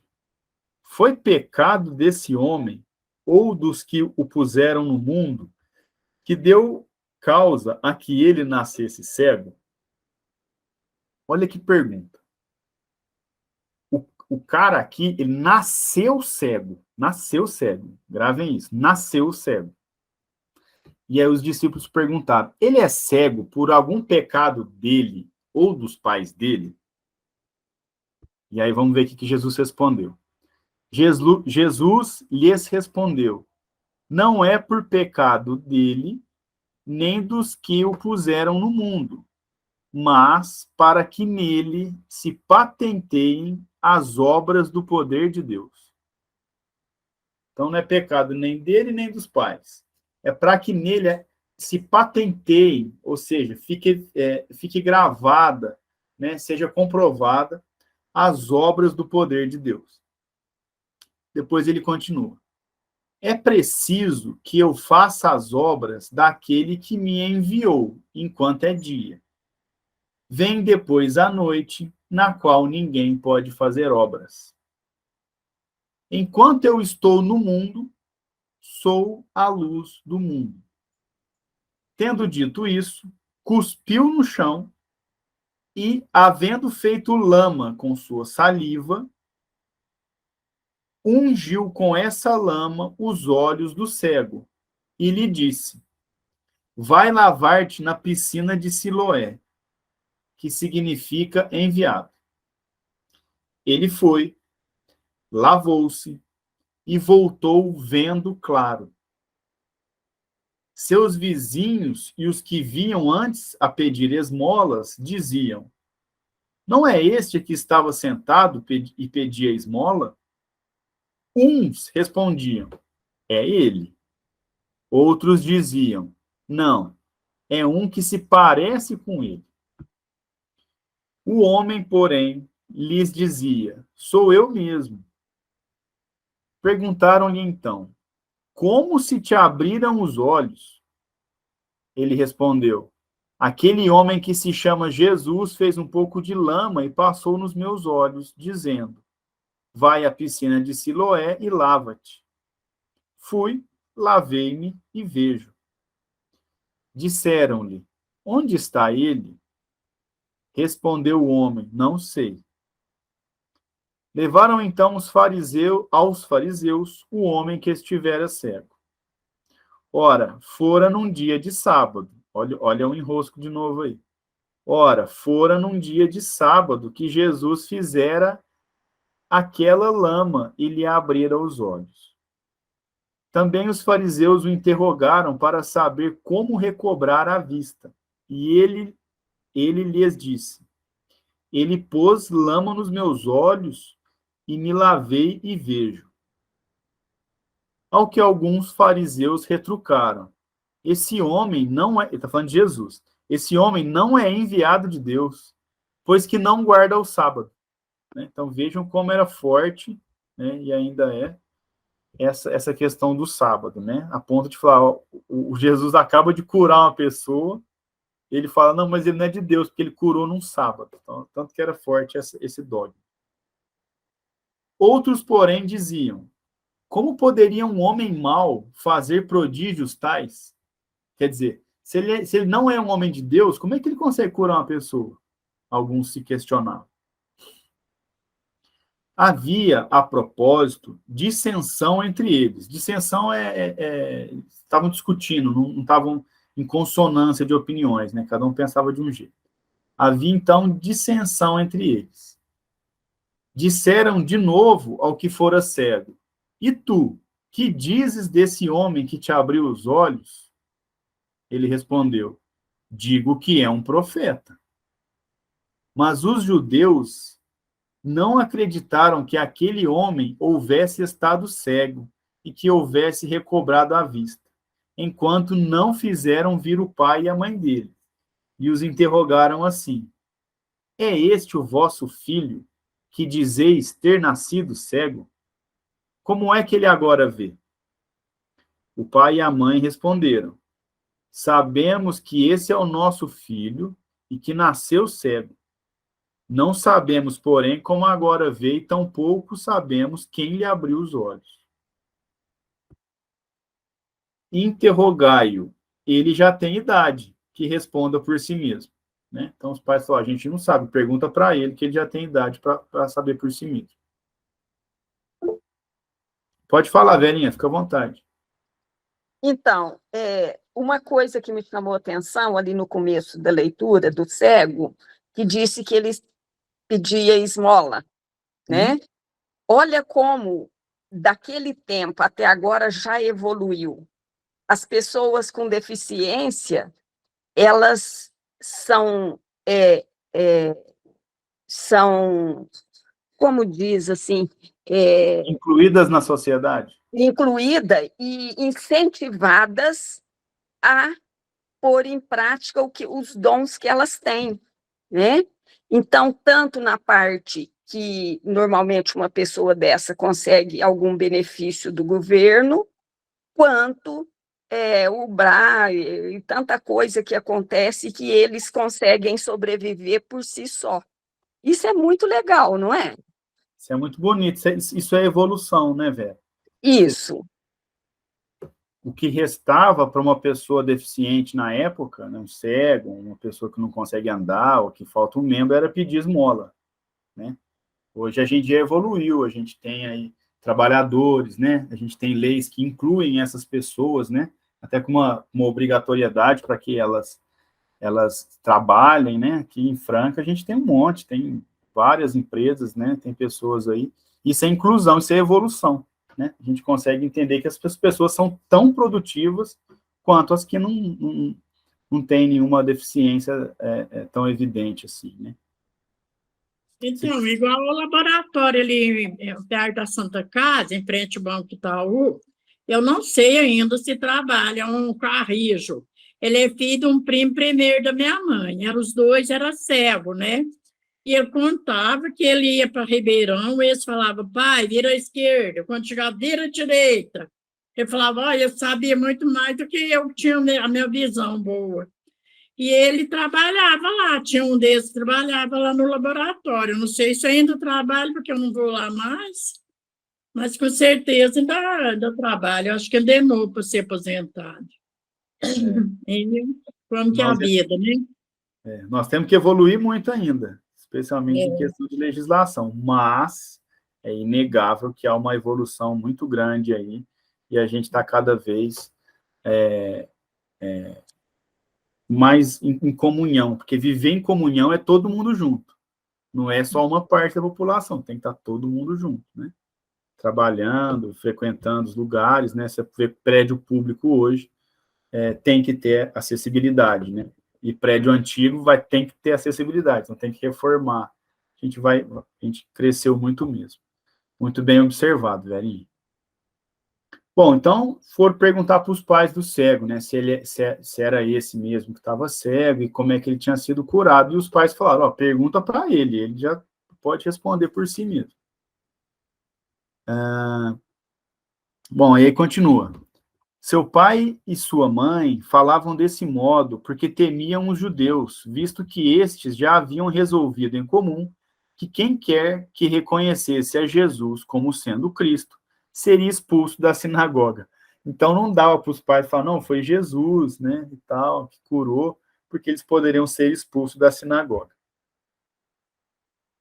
foi pecado desse homem ou dos que o puseram no mundo que deu causa a que ele nascesse cego? Olha que pergunta. O cara aqui, ele nasceu cego. Nasceu cego. Gravem isso. Nasceu cego. E aí os discípulos perguntaram: ele é cego por algum pecado dele ou dos pais dele? E aí vamos ver o que Jesus respondeu. Jesus lhes respondeu: não é por pecado dele, nem dos que o puseram no mundo, mas para que nele se patenteiem as obras do poder de Deus. Então não é pecado nem dele, nem dos pais. É para que nele se patenteiem, ou seja, fique gravada, né, seja comprovada as obras do poder de Deus. Depois ele continua. É preciso que eu faça as obras daquele que me enviou, enquanto é dia. Vem depois a noite, na qual ninguém pode fazer obras. Enquanto eu estou no mundo, sou a luz do mundo. Tendo dito isso, cuspiu no chão e, havendo feito lama com sua saliva, ungiu com essa lama os olhos do cego e lhe disse: vai lavar-te na piscina de Siloé, que significa enviado. Ele foi, lavou-se e voltou vendo claro. Seus vizinhos e os que vinham antes a pedir esmolas diziam: não é este que estava sentado e pedia esmola? Uns respondiam: é ele. Outros diziam: não, é um que se parece com ele. O homem, porém, lhes dizia: sou eu mesmo. Perguntaram-lhe então: como se te abriram os olhos? Ele respondeu: aquele homem que se chama Jesus fez um pouco de lama e passou nos meus olhos, dizendo: vai à piscina de Siloé e lava-te. Fui, lavei-me e vejo. Disseram-lhe: onde está ele? Respondeu o homem: não sei. Levaram então aos fariseus o homem que estivera cego. Ora, fora num dia de sábado. Olha o enrosco de novo aí. Ora, fora num dia de sábado que Jesus fizera aquela lama e lhe abrira os olhos. Também os fariseus o interrogaram para saber como recobrar a vista. E ele lhes disse: ele pôs lama nos meus olhos e me lavei e vejo. Ao que alguns fariseus retrucaram: esse homem não é, ele está falando de Jesus, esse homem não é enviado de Deus, pois que não guarda o sábado. Né? Então vejam como era forte, né, e ainda é, essa questão do sábado, né? A ponto de falar, ó, o Jesus acaba de curar uma pessoa, ele fala, não, mas ele não é de Deus, porque ele curou num sábado. Então, tanto que era forte esse dogma. Outros, porém, diziam: como poderia um homem mau fazer prodígios tais? Quer dizer, se ele não é um homem de Deus, como é que ele consegue curar uma pessoa? Alguns se questionavam. Havia, a propósito, dissensão entre eles. Dissensão estavam discutindo, não estavam em consonância de opiniões, né? Cada um pensava de um jeito. Havia, então, dissensão entre eles. Disseram de novo ao que fora cego: e tu, que dizes desse homem que te abriu os olhos? Ele respondeu: digo que é um profeta. Mas os judeus não acreditaram que aquele homem houvesse estado cego e que houvesse recobrado a vista, enquanto não fizeram vir o pai e a mãe dele. E os interrogaram assim: é este o vosso filho, que dizeis ter nascido cego? Como é que ele agora vê? O pai e a mãe responderam: sabemos que esse é o nosso filho e que nasceu cego. Não sabemos, porém, como agora vê, e tampouco sabemos quem lhe abriu os olhos. Interrogai-o, ele já tem idade, que responda por si mesmo. Né? Então, os pais falam, a gente não sabe, pergunta para ele, que ele já tem idade para saber por si mesmo. Pode falar, velhinha, fica à vontade. Então, uma coisa que me chamou a atenção ali no começo da leitura do cego, que disse que ele pedia esmola, né? Olha como, daquele tempo até agora, já evoluiu. As pessoas com deficiência, elas são, como diz assim, incluídas na sociedade? Incluídas e incentivadas a pôr em prática os dons que elas têm, né? Então, tanto na parte que normalmente uma pessoa dessa consegue algum benefício do governo, quanto o Braille e tanta coisa que acontece que eles conseguem sobreviver por si só. Isso é muito legal, não é? Isso é muito bonito. Isso é evolução, né, Vera? Isso. O que restava para uma pessoa deficiente na época, né, um cego, uma pessoa que não consegue andar, ou que falta um membro, era pedir esmola, né? Hoje a gente já evoluiu, a gente tem aí trabalhadores, né? A gente tem leis que incluem essas pessoas, né? Até com uma obrigatoriedade para que elas trabalhem, né? Aqui em Franca a gente tem um monte, tem várias empresas, né? Tem pessoas aí. Isso é inclusão, isso é evolução, né? A gente consegue entender que as pessoas são tão produtivas quanto as que não têm nenhuma deficiência tão evidente assim, né? Então, igual o laboratório ali perto da Santa Casa, em frente ao Banco Itaú, eu não sei ainda se trabalha um Carrijo. Ele é filho de um primo primeiro da minha mãe. Os dois eram cegos, né? E eu contava que ele ia para Ribeirão, eles falavam, pai, vira à esquerda. Quando chegava, vira à direita. Ele falava, olha, eu sabia muito mais do que eu tinha a minha visão boa. E ele trabalhava lá, tinha um desses que trabalhava lá no laboratório. Não sei se ainda trabalha, porque eu não vou lá mais, mas com certeza ainda trabalha. Eu acho que ele é novo para ser aposentado. Como que é a vida, né? Nós temos que evoluir muito ainda, especialmente em questão de legislação, mas é inegável que há uma evolução muito grande aí, e a gente está cada vez mais em comunhão, porque viver em comunhão é todo mundo junto, não é só uma parte da população, tem que estar todo mundo junto, né? Trabalhando, frequentando os lugares, né? Você vê prédio público hoje, tem que ter acessibilidade, né? E prédio antigo tem que ter acessibilidade, então tem que reformar a gente cresceu muito mesmo. Muito bem observado, velhinho. Bom, então, foram perguntar para os pais do cego, né, se era esse mesmo que estava cego e como é que ele tinha sido curado. E os pais falaram, ó, pergunta para ele já pode responder por si mesmo. Bom, aí continua. Seu pai e sua mãe falavam desse modo porque temiam os judeus, visto que estes já haviam resolvido em comum que quem quer que reconhecesse a Jesus como sendo Cristo seria expulso da sinagoga. Então não dava para os pais falar, não, foi Jesus, né, e tal, que curou, porque eles poderiam ser expulsos da sinagoga.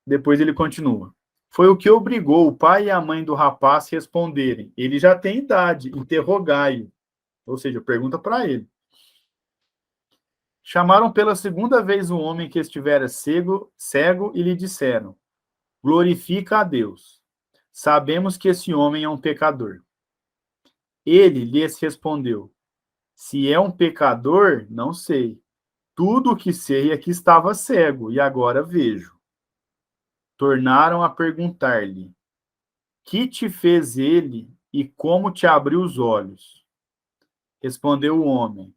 Depois ele continua. Foi o que obrigou o pai e a mãe do rapaz a responderem. Ele já tem idade, interrogai-o. Ou seja, pergunta para ele. Chamaram pela segunda vez o homem que estivera cego e lhe disseram, glorifica a Deus. Sabemos que esse homem é um pecador. Ele lhes respondeu, se é um pecador, não sei. Tudo o que sei é que estava cego e agora vejo. Tornaram a perguntar-lhe, que te fez ele e como te abriu os olhos? Respondeu o homem,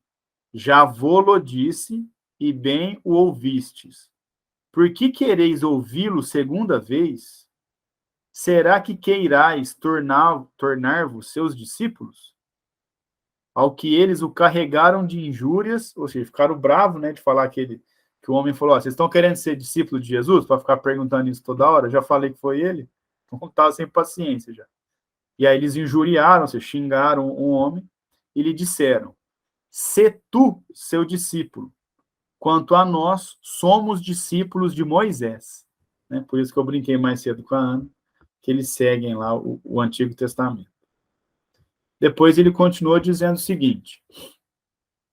já vô-lo disse e bem o ouvistes. Por que quereis ouvi-lo segunda vez? Será que queirais tornar-vos seus discípulos? Ao que eles o carregaram de injúrias, ou seja, ficaram bravos, né, de falar que o homem falou, vocês estão querendo ser discípulo de Jesus? Para ficar perguntando isso toda hora? Já falei que foi ele? Então estava sem paciência já. E aí eles injuriaram, ou seja, xingaram o homem e lhe disseram, se tu, seu discípulo, quanto a nós, somos discípulos de Moisés. Né? Por isso que eu brinquei mais cedo com a Ana, que eles seguem lá o Antigo Testamento. Depois ele continua dizendo o seguinte,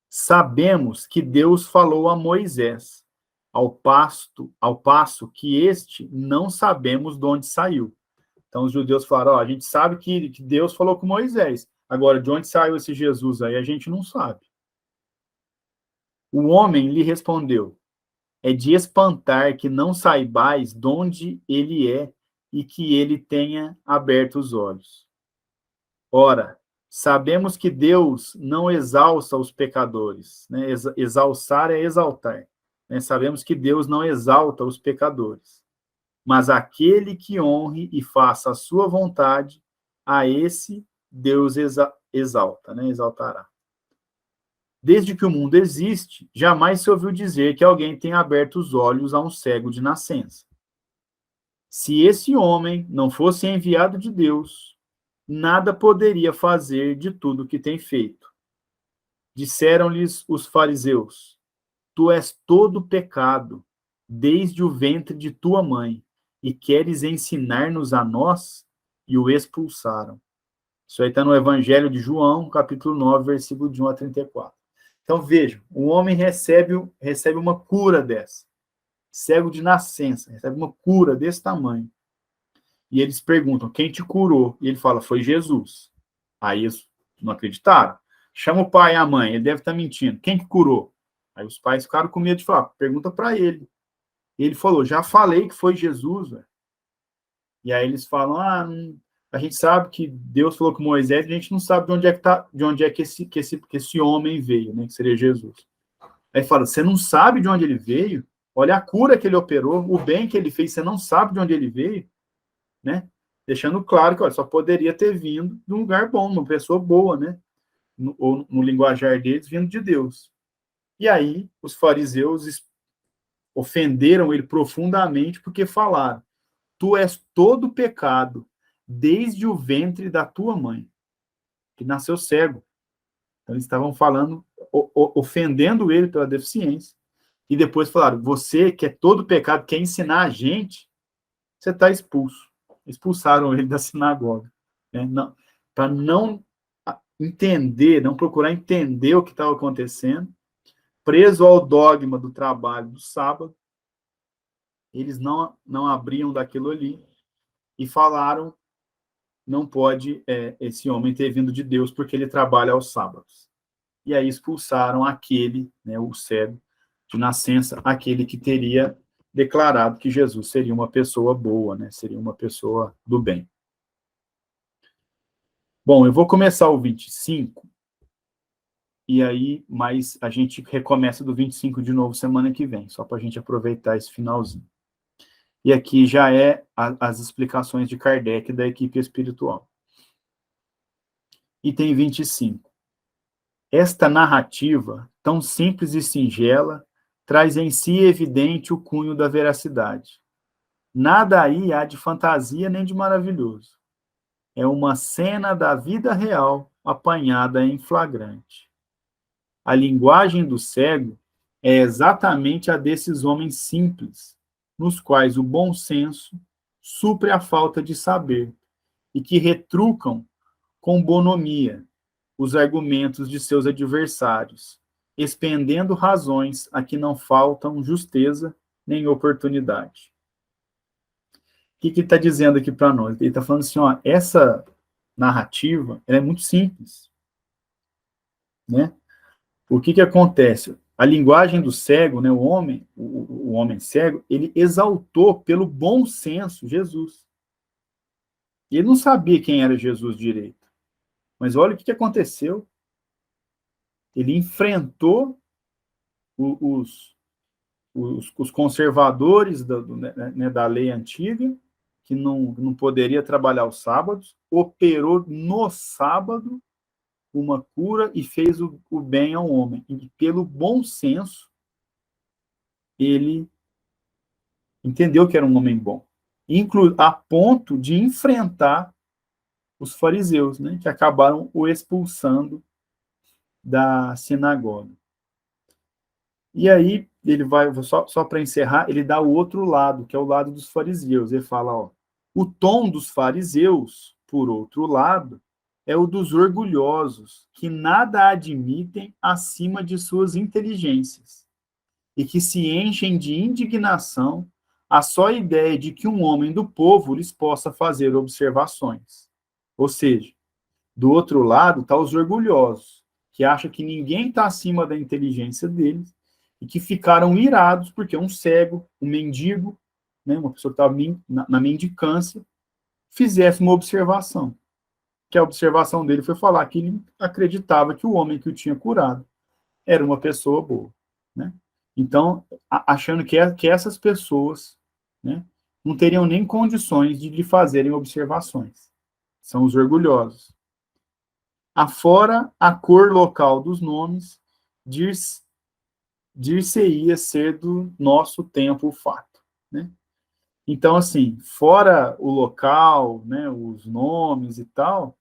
sabemos que Deus falou a Moisés, ao passo que este não sabemos de onde saiu. Então os judeus falaram, a gente sabe que Deus falou com Moisés, agora de onde saiu esse Jesus aí, a gente não sabe. O homem lhe respondeu, é de espantar que não saibais de onde ele é e que ele tenha aberto os olhos. Ora, sabemos que Deus não exalça os pecadores, né? Exalçar é exaltar. Né? Sabemos que Deus não exalta os pecadores, mas aquele que honre e faça a sua vontade, a esse Deus exalta, né? Exaltará. Desde que o mundo existe, jamais se ouviu dizer que alguém tenha aberto os olhos a um cego de nascença. Se esse homem não fosse enviado de Deus, nada poderia fazer de tudo o que tem feito. Disseram-lhes os fariseus, tu és todo pecado, desde o ventre de tua mãe, e queres ensinar-nos a nós? E o expulsaram. Isso aí está no Evangelho de João, capítulo 9, versículo de 1 a 34. Então, vejam, o homem recebe uma cura dessa. Cego de nascença, recebe uma cura desse tamanho. E eles perguntam, quem te curou? E ele fala, foi Jesus. Aí eles não acreditaram. Chama o pai e a mãe, ele deve estar mentindo. Quem que curou? Aí os pais ficaram com medo de falar, pergunta para ele. E ele falou, já falei que foi Jesus, velho. E aí eles falam, a gente sabe que Deus falou com Moisés, a gente não sabe de onde é que esse homem veio, né? Que seria Jesus. Aí fala, você não sabe de onde ele veio? Olha a cura que ele operou, o bem que ele fez, você não sabe de onde ele veio, né? Deixando claro que só poderia ter vindo de um lugar bom, uma pessoa boa, né? No linguajar deles, vindo de Deus. E aí os fariseus ofenderam ele profundamente porque falaram, tu és todo pecado, desde o ventre da tua mãe, que nasceu cego. Então, eles estavam falando, ofendendo ele pela deficiência. E depois falaram, você que é todo pecado, quer ensinar a gente, você está expulso. Expulsaram ele da sinagoga. Né? Para não entender, não procurar entender o que estava acontecendo, preso ao dogma do trabalho do sábado, eles não abriam daquilo ali e falaram, não pode esse homem ter vindo de Deus porque ele trabalha aos sábados. E aí expulsaram aquele, né, o cego de nascença, aquele que teria declarado que Jesus seria uma pessoa boa, né? Seria uma pessoa do bem. Bom, eu vou começar o 25, e aí, mas a gente recomeça do 25 de novo semana que vem, só para a gente aproveitar esse finalzinho. E aqui já é as explicações de Kardec da equipe espiritual. Item 25. Esta narrativa, tão simples e singela, traz em si evidente o cunho da veracidade. Nada aí há de fantasia nem de maravilhoso. É uma cena da vida real apanhada em flagrante. A linguagem do cego é exatamente a desses homens simples, nos quais o bom senso supre a falta de saber e que retrucam com bonomia os argumentos de seus adversários, expendendo razões a que não faltam justeza nem oportunidade. O que ele está dizendo aqui para nós? Ele está falando assim, ó, essa narrativa ela é muito simples, né? O que acontece? A linguagem do cego, né, o homem cego, ele exaltou pelo bom senso Jesus. E ele não sabia quem era Jesus direito. Mas olha o que aconteceu. Ele enfrentou os conservadores da lei antiga, que não poderia trabalhar os sábados, operou no sábado uma cura e fez o bem ao homem. E pelo bom senso, ele entendeu que era um homem bom. A ponto de enfrentar os fariseus, né, que acabaram o expulsando da sinagoga. E aí, ele vai, só para encerrar, ele dá o outro lado, que é o lado dos fariseus. Ele fala, ó, o tom dos fariseus, por outro lado, é o dos orgulhosos, que nada admitem acima de suas inteligências, e que se enchem de indignação a só ideia de que um homem do povo lhes possa fazer observações. Ou seja, do outro lado está os orgulhosos, que acham que ninguém está acima da inteligência deles, e que ficaram irados porque um cego, um mendigo, né, uma pessoa que estava na mendicância, fizesse uma observação. Que a observação dele foi falar que ele acreditava que o homem que o tinha curado era uma pessoa boa. Né? Então, achando que essas pessoas, né, não teriam nem condições de lhe fazerem observações. São os orgulhosos. Afora a cor local dos nomes, dir-se-ia ser do nosso tempo o fato. Né? Então, assim, fora o local, né, os nomes e tal,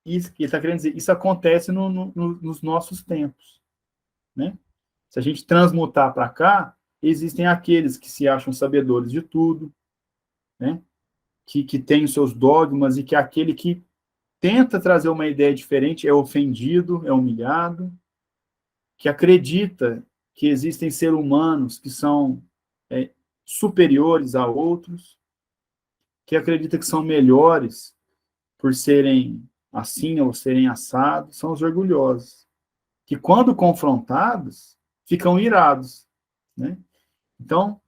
isso que ele está querendo dizer, isso acontece nos nossos tempos. Né? Se a gente transmutar para cá, existem aqueles que se acham sabedores de tudo, né? que têm os seus dogmas, e que aquele que tenta trazer uma ideia diferente é ofendido, é humilhado, que acredita que existem seres humanos que são superiores a outros, que acredita que são melhores por serem assim ou serem assados, são os orgulhosos, que quando confrontados, ficam irados. Né? Então,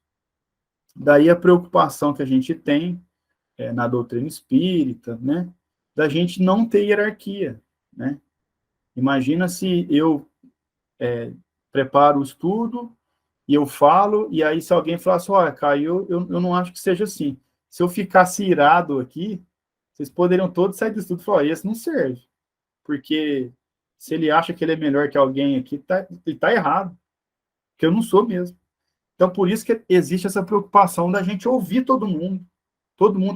daí a preocupação que a gente tem na doutrina espírita, né, da gente não ter hierarquia. Né? Imagina se eu preparo o estudo e eu falo, e aí se alguém falar assim, olha, Caio, eu não acho que seja assim. Se eu ficasse irado aqui, vocês poderiam todos sair do estudo e falar, esse não serve. Porque se ele acha que ele é melhor que alguém aqui, ele está errado. Porque eu não sou mesmo. Então, por isso que existe essa preocupação da gente ouvir todo mundo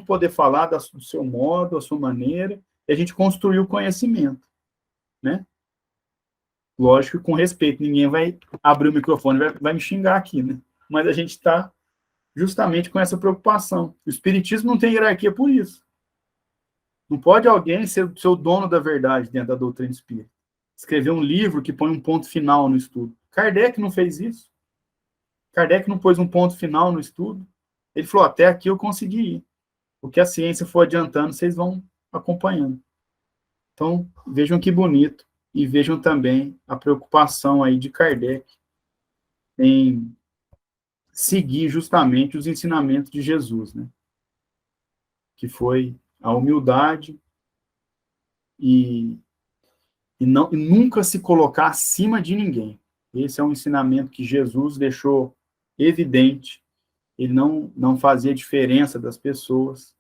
poder falar do seu modo, da sua maneira, e a gente construir o conhecimento. Né? Lógico que com respeito, ninguém vai abrir o microfone e vai me xingar aqui, né? Mas a gente está justamente com essa preocupação. O espiritismo não tem hierarquia por isso. Não pode alguém ser o dono da verdade dentro da doutrina espírita. Escrever um livro que põe um ponto final no estudo. Kardec não fez isso. Kardec não pôs um ponto final no estudo. Ele falou, até aqui eu consegui ir. O que a ciência for adiantando, vocês vão acompanhando. Então, vejam que bonito. E vejam também a preocupação aí de Kardec em seguir justamente os ensinamentos de Jesus, né? Que foi a humildade e nunca se colocar acima de ninguém. Esse é um ensinamento que Jesus deixou evidente. Ele não fazia diferença das pessoas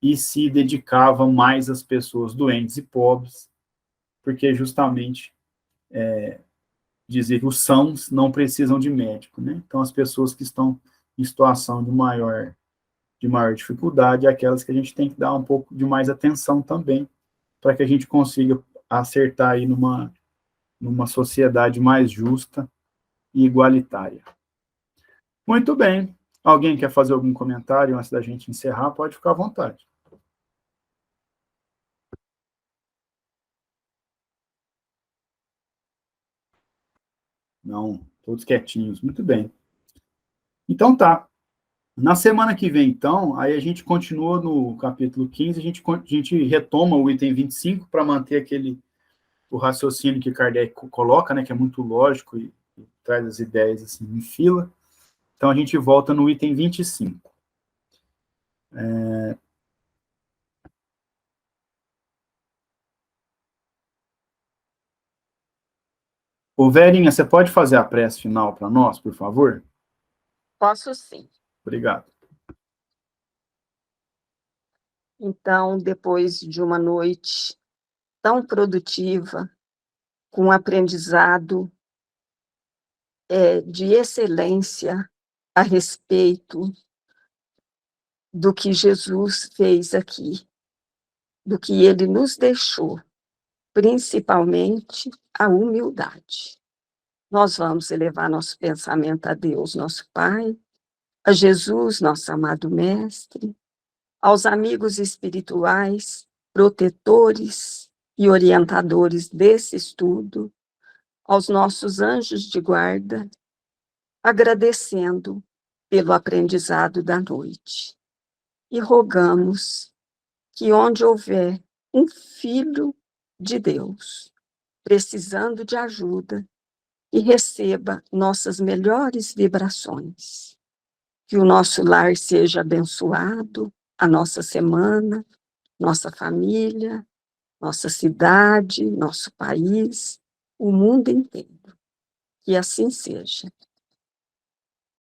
e se dedicava mais às pessoas doentes e pobres, porque justamente dizer que os sãos não precisam de médico, né? Então, as pessoas que estão em situação de maior dificuldade, é aquelas que a gente tem que dar um pouco de mais atenção também, para que a gente consiga acertar aí numa sociedade mais justa e igualitária. Muito bem. Alguém quer fazer algum comentário antes da gente encerrar? Pode ficar à vontade. Não, todos quietinhos. Muito bem. Então tá. Na semana que vem, então, aí a gente continua no capítulo 15, a gente retoma o item 25 para manter o raciocínio que Kardec coloca, né, que é muito lógico e traz as ideias assim em fila. Então a gente volta no item 25. Ô, Verinha, você pode fazer a prece final para nós, por favor? Posso sim. Obrigado. Então, depois de uma noite tão produtiva, com aprendizado de excelência a respeito do que Jesus fez aqui, do que ele nos deixou, principalmente a humildade. Nós vamos elevar nosso pensamento a Deus, nosso Pai, a Jesus, nosso amado Mestre, aos amigos espirituais, protetores e orientadores desse estudo, aos nossos anjos de guarda, agradecendo pelo aprendizado da noite. E rogamos que onde houver um filho de Deus precisando de ajuda, que receba nossas melhores vibrações. Que o nosso lar seja abençoado, a nossa semana, nossa família, nossa cidade, nosso país, o mundo inteiro. Que assim seja.